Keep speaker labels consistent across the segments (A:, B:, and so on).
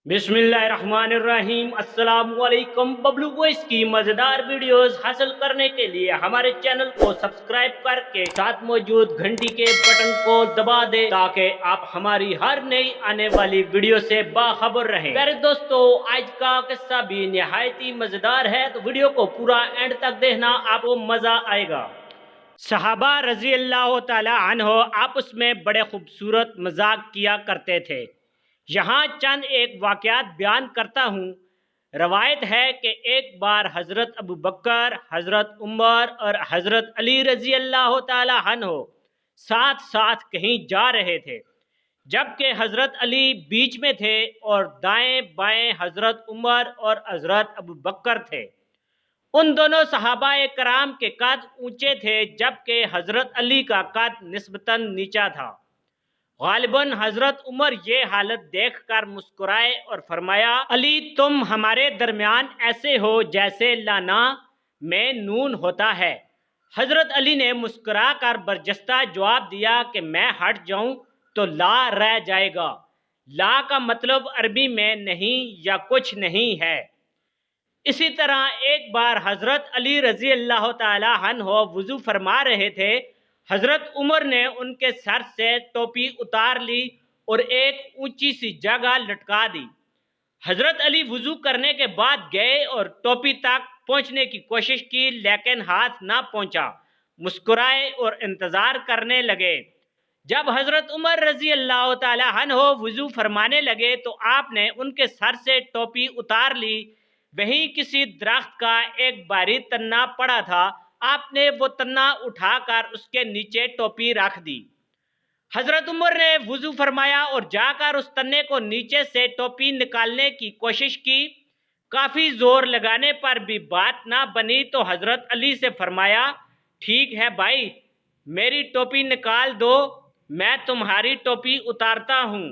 A: बिस्मिल्लाहिर्रहमानिर्रहीम। अस्सलाम वालेकुम। बबलू वॉइस की मजेदार वीडियोस हासिल करने के लिए हमारे चैनल को सब्सक्राइब करके साथ मौजूद घंटी के बटन को दबा दे ताकि आप हमारी हर नई आने वाली वीडियो से बाखबर रहें। प्यारे दोस्तों, आज का किस्सा भी निहायत ही मजेदार है, तो वीडियो को पूरा एंड तक देखना, आपको मजा आएगा। सहाबा रजी अल्लाह तआला अन्हो आपस में बड़े खूबसूरत मजाक किया करते थे। यहाँ चंद एक वाक़यात बयान करता हूँ। रवायत है कि एक बार हज़रत अबू बकर, हज़रत उमर और हज़रत अली रज़ी अल्लाह तआला अन्हो साथ साथ कहीं जा रहे थे, जबकि हज़रत अली बीच में थे और दाएं बाएं हज़रत उमर और हज़रत अबू बकर थे। उन दोनों सहाबाए कराम के कद ऊंचे थे, जबकि हज़रत अली का कद निस्बतन नीचा था। गालिबन हज़रत उमर ये हालत देखकर मुस्कुराए और फरमाया, अली तुम हमारे दरमियान ऐसे हो जैसे लाना में नून होता है। हज़रत अली ने मुस्कुरा कर बरजस्ता जवाब दिया कि मैं हट जाऊं तो ला रह जाएगा। ला का मतलब अरबी में नहीं या कुछ नहीं है। इसी तरह एक बार हज़रत अली रज़ी अल्लाह तआला अन्हो वुज़ू फरमा रहे थे। हज़रत उमर ने उनके सर से टोपी उतार ली और एक ऊंची सी जगह लटका दी। हज़रत अली वुज़ू करने के बाद गए और टोपी तक पहुंचने की कोशिश की, लेकिन हाथ ना पहुंचा। मुस्कुराए और इंतज़ार करने लगे। जब हज़रत उमर रज़ी अल्लाह तआला अन्हो वुज़ू फरमाने लगे तो आपने उनके सर से टोपी उतार ली। वहीं किसी दरख्त का एक बारीक तन्ना पड़ा था। आपने वो तन्ना उठाकर उसके नीचे टोपी रख दी। हज़रत उमर ने वुज़ू फरमाया और जाकर उस तन्ने को नीचे से टोपी निकालने की कोशिश की। काफ़ी ज़ोर लगाने पर भी बात ना बनी तो हज़रत अली से फरमाया, ठीक है भाई, मेरी टोपी निकाल दो, मैं तुम्हारी टोपी उतारता हूँ।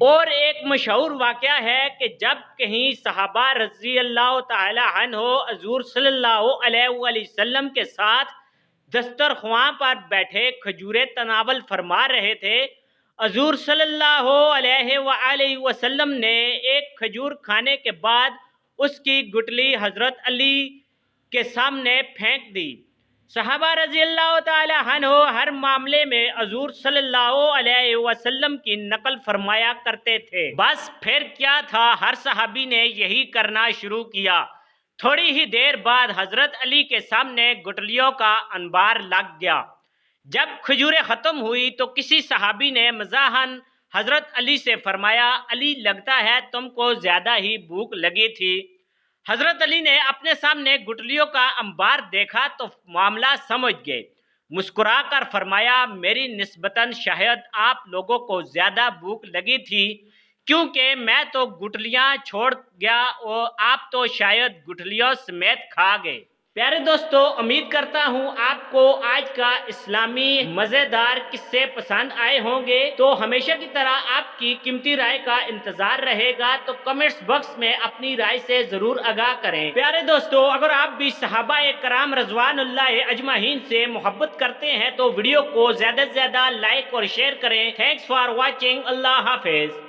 A: और एक मशहूर वाक़या है कि जब कहीं सहाबा रज़ी अल्लाह तआला अन्हो हज़ूर सल्लल्लाहु अलैहि वसल्लम के साथ दस्तरख्वां पर बैठे खजूरें तनावल फरमा रहे थे, हज़ूर सल्लल्लाहु अलैहि वसल्लम ने एक खजूर खाने के बाद उसकी गुठली हज़रत अली के सामने फेंक दी। सहाबा रज़ी अल्लाह तआला अन्हो हर मामले में हज़ूर सल्लल्लाहु अलैहि वसल्लम की नकल फरमाया करते थे। बस फिर क्या था, हर सहाबी ने यही करना शुरू किया। थोड़ी ही देर बाद हज़रत अली के सामने गुठलियों का अंबार लग गया। जब खजूरें ख़त्म हुई तो किसी सहाबी ने मज़ाहन हज़रत अली से फरमाया, अली लगता है तुमको ज़्यादा ही भूख लगी थी। हज़रत अली ने अपने सामने गुठलियों का अंबार देखा तो मामला समझ गए। मुस्कुरा कर फरमाया, मेरी निस्बतन शायद आप लोगों को ज़्यादा भूख लगी थी, क्योंकि मैं तो गुठलियाँ छोड़ गया और आप तो शायद गुठलियों समेत खा गए। प्यारे दोस्तों, उम्मीद करता हूँ आपको आज का इस्लामी मज़ेदार किस्से पसंद आए होंगे। तो हमेशा की तरह आपकी कीमती राय का इंतज़ार रहेगा, तो कमेंट्स बॉक्स में अपनी राय से ज़रूर आगाह करें। प्यारे दोस्तों, अगर आप भी सहाबाए कराम रज़वानुल्लाहि अजमाइन से मोहब्बत करते हैं तो वीडियो को ज़्यादा से ज़्यादा लाइक और शेयर करें। Thanks for watching. अल्लाह हाफिज़।